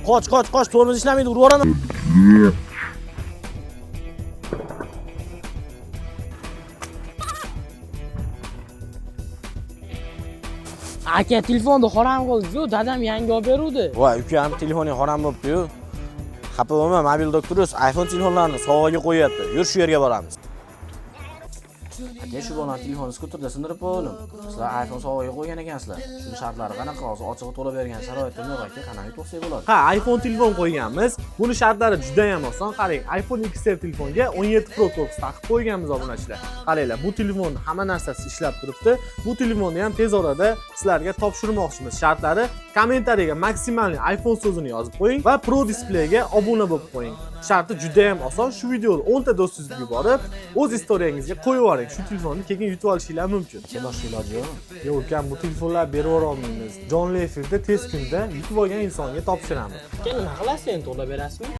Qoch, tormoz ishlamaydi, urib yuboraman. Aka, telefonni xoram qildi-ku, dadam yangi olib beruvdi. Voy, ukam telefoning xoram bo'libdi-yu. Xafa bo'lma, mobil doktorimiz iPhone telefonlarini sovg'aga qo'yapti. Yur shu yerga boramiz. Aka, shu bolani telefoni skuterda sindirib qo'ydim. Sizlar iPhone sovg'aga qo'ygan ekansizlar. Shuni shartlari qanaqa? Hozir ochig'i to'la bergan sharoitim yo'q aka, qanaqa to'xtay bo'ladi? Ha, iPhone telefon qo'yganmiz. Buni shartlari juda ham oson. Qarang, iPhone XR telefonga 17 Pro Max taqib qo'yganmiz obunachilar. Qaranglar, bu telefon hamma narsasi ishlab turibdi. Bu telefonni ham tez orada sizlarga topshirmoqchimiz. Shartlari kommentariyaga maksimalniy iPhone so'zini yozib qo'ying va Pro Displayga obuna bo'lib qo'ying. Sharti juda ham oson. Shu videoni 10 ta do'stingizga yuborib, o'z istoriyangizga qo'yib yuboring. Shu telefonni keyin yutib olishinglar mumkin. Boshqa iloji yo'q. Yo'q, ukam, bu telefonlar berib yubora olmaymiz. Jonli efirda tez kunda yutib olgan insonga topshiramiz. Nima qilasiz endi, to'la berasizmi?